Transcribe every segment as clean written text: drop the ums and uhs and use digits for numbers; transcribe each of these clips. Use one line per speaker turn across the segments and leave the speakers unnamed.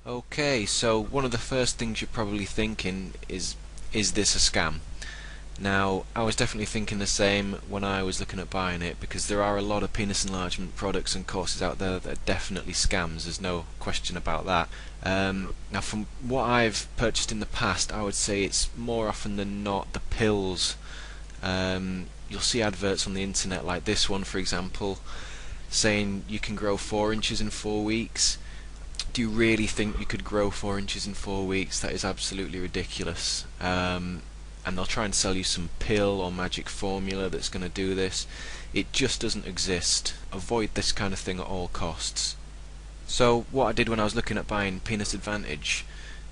Okay, so one of the first things you're probably thinking is this a scam? Now, I was definitely thinking the same when I was looking at buying it, because there are a lot of penis enlargement products and courses out there that are definitely scams. There's no question about that. Now, from what I've purchased in the past, I would say it's more often than not the pills. You'll see adverts on the internet like this one, for example, saying you can grow 4 inches in 4 weeks. Do you really think you could grow 4 inches in 4 weeks? That is absolutely ridiculous. And they'll try and sell you some pill or magic formula that's going to do this. It just doesn't exist. Avoid this kind of thing at all costs. So what I did when I was looking at buying Penis Advantage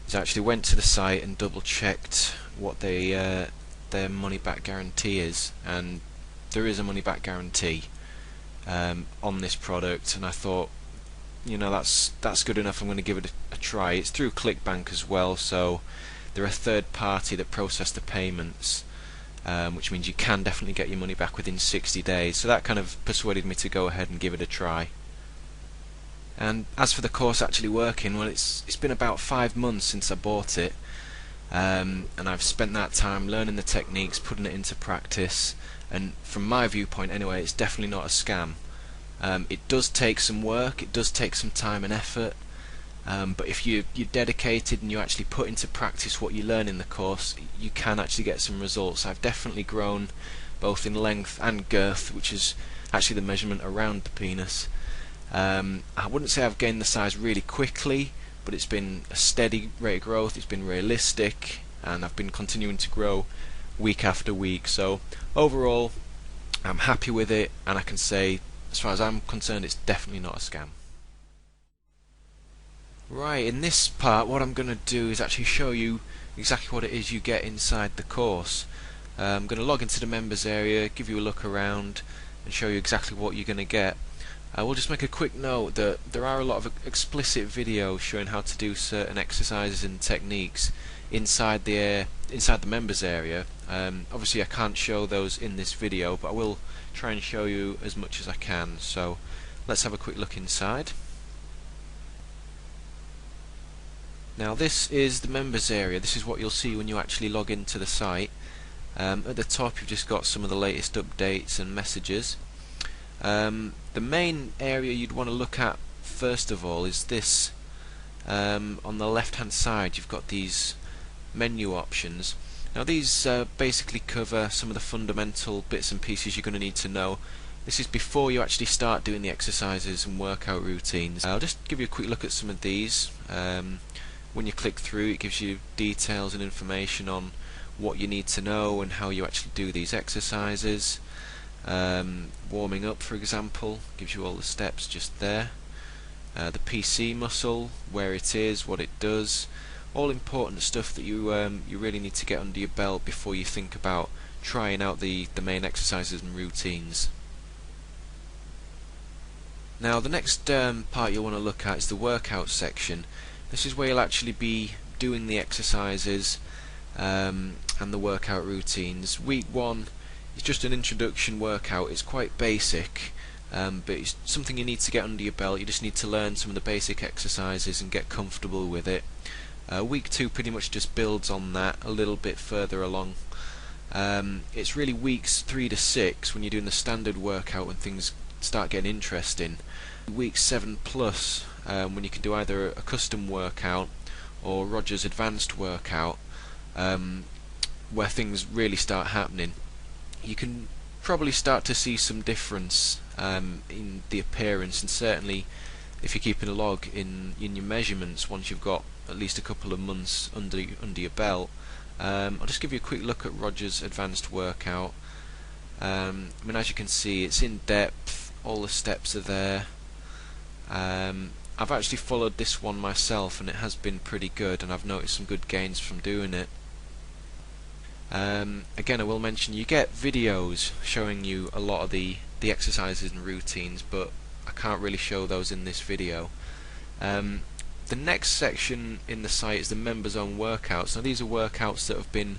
is I actually went to the site and double checked what their money back guarantee is, and there is a money back guarantee on this product, and I thought, that's good enough. I'm going to give it a try. It's through ClickBank as well, so they're a third party that process the payments, which means you can definitely get your money back within 60 days. So that kind of persuaded me to go ahead and give it a try. And as for the course actually working, well, it's been about 5 months since I bought it, and I've spent that time learning the techniques, putting it into practice, and from my viewpoint anyway, it's definitely not a scam. It does take some work, it does take some time and effort, but if you're dedicated and you actually put into practice what you learn in the course, you can actually get some results. I've definitely grown both in length and girth, which is actually the measurement around the penis. I wouldn't say I've gained the size really quickly, but it's been a steady rate of growth, it's been realistic, and I've been continuing to grow week after week. So overall, I'm happy with it, and I can say, as far as I'm concerned, it's definitely not a scam. Right, in this part what I'm going to do is actually show you exactly what it is you get inside the course. I'm going to log into the members area, give you a look around, and show you exactly what you're going to get. I will just make a quick note that there are a lot of explicit videos showing how to do certain exercises and techniques inside the members area. Obviously I can't show those in this video, but I will try and show you as much as I can. So let's have a quick look inside. Now this is the members area. This is what you'll see when you actually log into the site. At the top you've just got some of the latest updates and messages. The main area you'd want to look at first of all is this. On the left hand side you've got these menu options. Now these basically cover some of the fundamental bits and pieces you're going to need to know. This is before you actually start doing the exercises and workout routines. I'll just give you a quick look at some of these. When you click through, it gives you details and information on what you need to know and how you actually do these exercises. Warming up, for example, gives you all the steps just there. The PC muscle, where it is, what it does, all important stuff that you really need to get under your belt before you think about trying out the main exercises and routines. Now the next part you'll want to look at is the workout section. This is where you'll actually be doing the exercises and the workout routines. Week 1 is just an introduction workout. It's quite basic, but it's something you need to get under your belt. You just need to learn some of the basic exercises and get comfortable with it. Week 2 pretty much just builds on that a little bit further along. It's really weeks 3 to 6 when you're doing the standard workout when things start getting interesting. Week 7 plus, when you can do either a custom workout or Roger's advanced workout, where things really start happening. You can probably start to see some difference in the appearance, and certainly if you're keeping a log in your measurements once you've got at least a couple of months under your belt. I'll just give you a quick look at Roger's advanced workout. I mean, as you can see, it's in depth, all the steps are there. I've actually followed this one myself and it has been pretty good, and I've noticed some good gains from doing it. Again, I will mention you get videos showing you a lot of the exercises and routines, but I can't really show those in this video. The next section in the site is the members own workouts. Now these are workouts that have been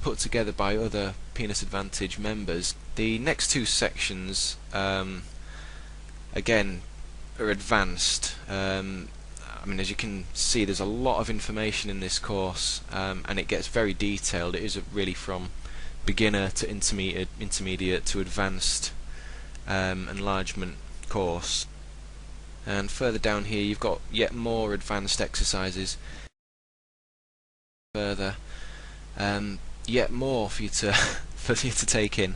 put together by other Penis Advantage members. The next two sections again are advanced. I mean, as you can see, there's a lot of information in this course, and it gets very detailed. It is really from beginner to intermediate to advanced enlargement course. And further down here you've got yet more advanced exercises, further yet more for you to for you to take in.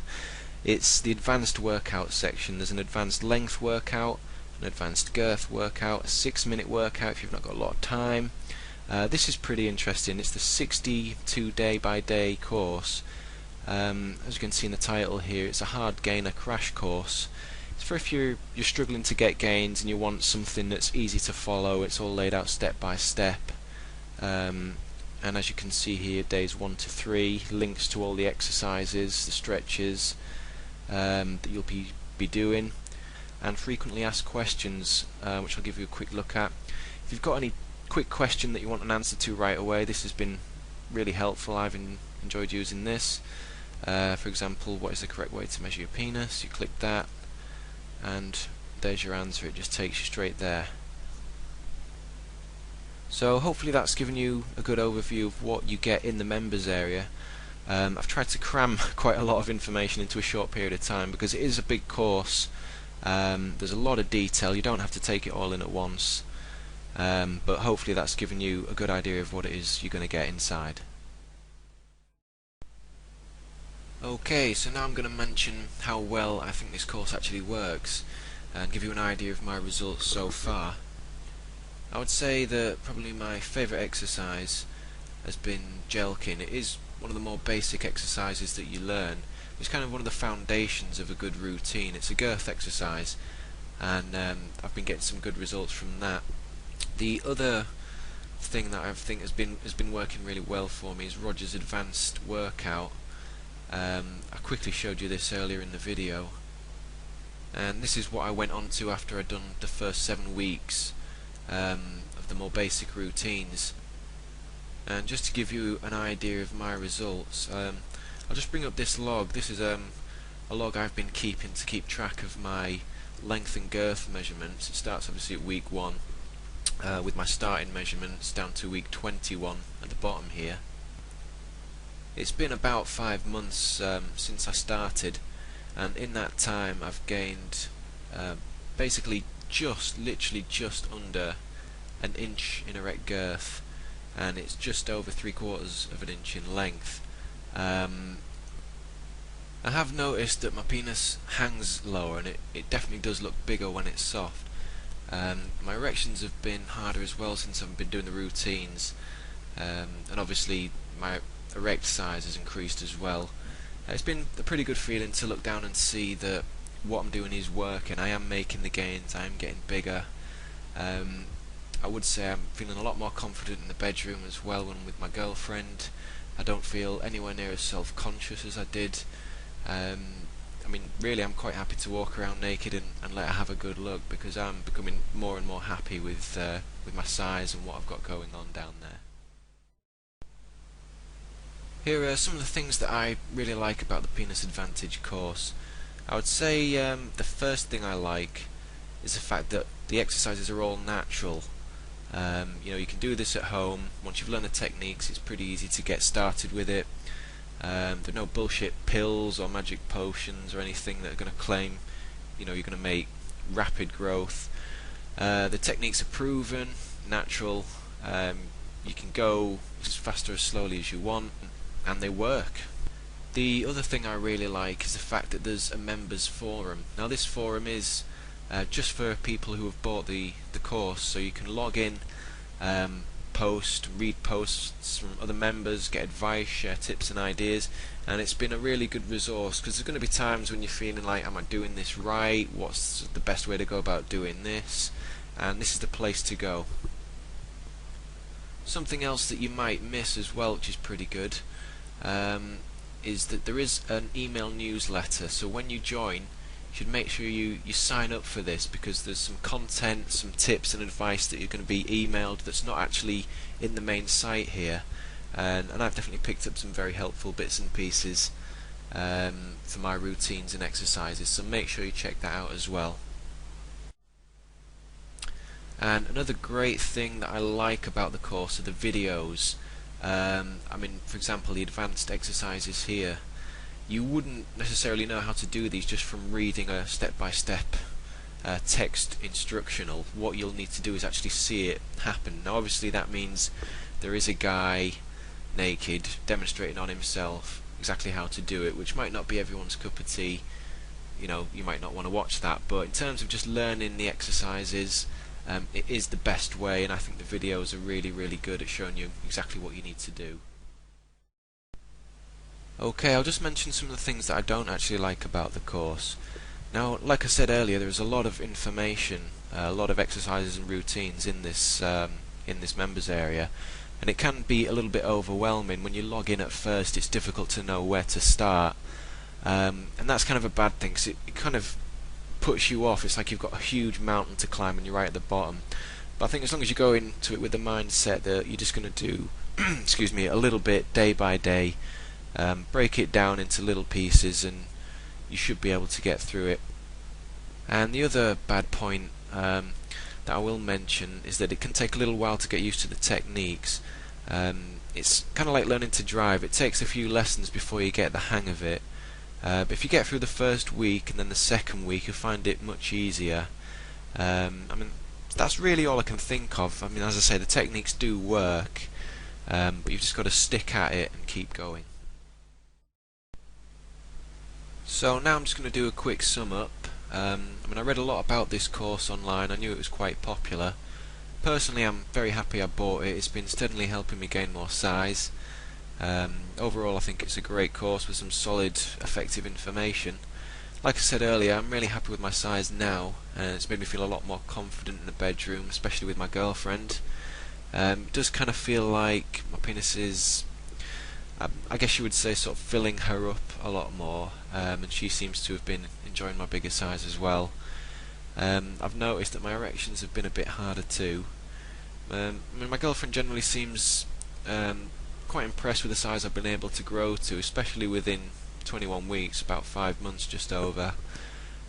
It's the advanced workout section. There's an advanced length workout, an advanced girth workout, a 6-minute workout if you've not got a lot of time. This is pretty interesting. It's the 62 day by day course. As you can see in the title here, it's a hard gainer crash course. It's for if you're struggling to get gains and you want something that's easy to follow. It's all laid out step by step. And as you can see here, days 1 to 3, links to all the exercises, the stretches that you'll be doing, and frequently asked questions, which I'll give you a quick look at. If you've got any quick question that you want an answer to right away, this has been really helpful. I've enjoyed using this. For example, what is the correct way to measure your penis? You click that, and there's your answer. It just takes you straight there. So hopefully that's given you a good overview of what you get in the members area. I've tried to cram quite a lot of information into a short period of time because it is a big course. There's a lot of detail. You don't have to take it all in at once, but hopefully that's given you a good idea of what it is you're going to get inside. Okay, so now I'm going to mention how well I think this course actually works and give you an idea of my results so far. I would say that probably my favourite exercise has been jelking. It is one of the more basic exercises that you learn. It's kind of one of the foundations of a good routine. It's a girth exercise, and I've been getting some good results from that. The other thing that I think has been working really well for me is Roger's advanced workout. I quickly showed you this earlier in the video, and this is what I went on to after I'd done the first 7 weeks of the more basic routines. And just to give you an idea of my results, I'll just bring up this log. This is a log I've been keeping to keep track of my length and girth measurements. It starts obviously at week 1 with my starting measurements down to week 21 at the bottom here. It's been about 5 months since I started, and in that time I've gained basically literally just under an inch in erect girth, and it's just over 3/4 of an inch in length. I have noticed that my penis hangs lower, and it definitely does look bigger when it's soft. My erections have been harder as well since I've been doing the routines, and obviously my erect size has increased as well. It's been a pretty good feeling to look down and see that what I'm doing is working. I am making the gains, I am getting bigger. I would say I'm feeling a lot more confident in the bedroom as well when I'm with my girlfriend. I don't feel anywhere near as self-conscious as I did. I mean, really, I'm quite happy to walk around naked and let her have a good look, because I'm becoming more and more happy with my size and what I've got going on down there. Here are some of the things that I really like about the Penis Advantage course. I would say the first thing I like is the fact that the exercises are all natural. You know, you can do this at home. Once you've learned the techniques, it's pretty easy to get started with it. There are no bullshit pills or magic potions or anything that are going to claim, you know, you're going to make rapid growth. The techniques are proven, natural. You can go as fast or as slowly as you want, and they work. The other thing I really like is the fact that there's a members forum. Now this forum is just for people who have bought the course, so you can log in, read posts from other members, get advice, share tips and ideas, and it's been a really good resource, because there's going to be times when you're feeling like, am I doing this right? What's the best way to go about doing this? And this is the place to go. Something else that you might miss as well, which is pretty good, is that there is an email newsletter. So when you join, you should make sure you sign up for this, because there's some content, some tips and advice that you're going to be emailed that's not actually in the main site here, and I've definitely picked up some very helpful bits and pieces for my routines and exercises, so make sure you check that out as well. And another great thing that I like about the course are the videos. I mean, for example, the advanced exercises here. You wouldn't necessarily know how to do these just from reading a step-by-step text instructional. What you'll need to do is actually see it happen. Now obviously that means there is a guy naked demonstrating on himself exactly how to do it, which might not be everyone's cup of tea. You know, you might not want to watch that, but in terms of just learning the exercises, it is the best way, and I think the videos are really good at showing you exactly what you need to do. Okay, I'll just mention some of the things that I don't actually like about the course. Now, like I said earlier, there is a lot of information, a lot of exercises and routines in this members area, and it can be a little bit overwhelming. When you log in at first, it's difficult to know where to start, and that's kind of a bad thing, because it kind of puts you off. It's like you've got a huge mountain to climb and you're right at the bottom. But I think as long as you go into it with the mindset that you're just going to do excuse me, a little bit day by day, break it down into little pieces, and you should be able to get through it. And the other bad point that I will mention is that it can take a little while to get used to the techniques. It's kind of like learning to drive. It takes a few lessons before you get the hang of it. But if you get through the first week and then the second week, you'll find it much easier. I mean, that's really all I can think of. I mean, as I say, the techniques do work, but you've just got to stick at it and keep going. So now I'm just going to do a quick sum up. I mean, I read a lot about this course online. I knew it was quite popular. Personally, I'm very happy I bought it. It's been steadily helping me gain more size. Overall, I think it's a great course with some solid, effective information. Like I said earlier, I'm really happy with my size now, and it's made me feel a lot more confident in the bedroom, especially with my girlfriend. It does kind of feel like my penis is, I guess you would say, sort of filling her up a lot more, and she seems to have been enjoying my bigger size as well. I've noticed that my erections have been a bit harder too. I mean, my girlfriend generally seems quite impressed with the size I've been able to grow to, especially within 21 weeks, about 5 months just over.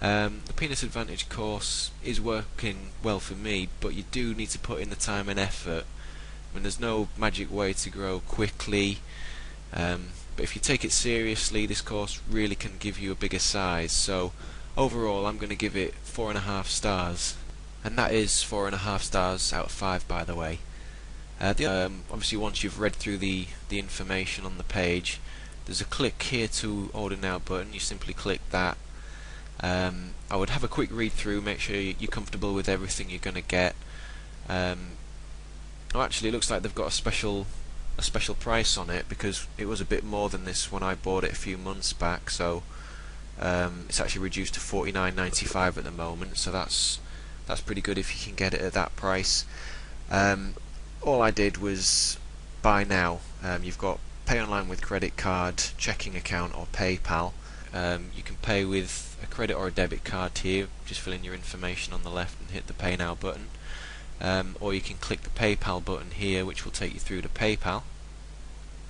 The Penis Advantage course is working well for me, but you do need to put in the time and effort. I mean, there's no magic way to grow quickly, but if you take it seriously, this course really can give you a bigger size. So overall, I'm going to give it 4.5 stars, and that is 4.5 stars out of 5, by the way. Obviously, once you've read through the information on the page, there's a click here to order now button. You simply click that. I would have a quick read through, make sure you're comfortable with everything you're going to get. Oh, actually, it looks like they've got a special price on it, because it was a bit more than this when I bought it a few months back. So it's actually reduced to $49.95 at the moment. So that's pretty good if you can get it at that price. All I did was buy now. You've got pay online with credit card, checking account, or PayPal. You can pay with a credit or a debit card here. Just fill in your information on the left and hit the Pay Now button. Or you can click the PayPal button here, which will take you through to PayPal.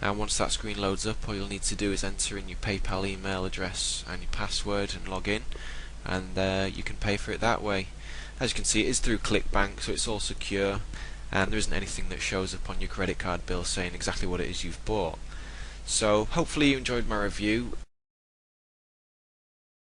And once that screen loads up, all you'll need to do is enter in your PayPal email address and your password and log in, and you can pay for it that way. As you can see, it is through ClickBank, so it's all secure, and there isn't anything that shows up on your credit card bill saying exactly what it is you've bought. So hopefully you enjoyed my review.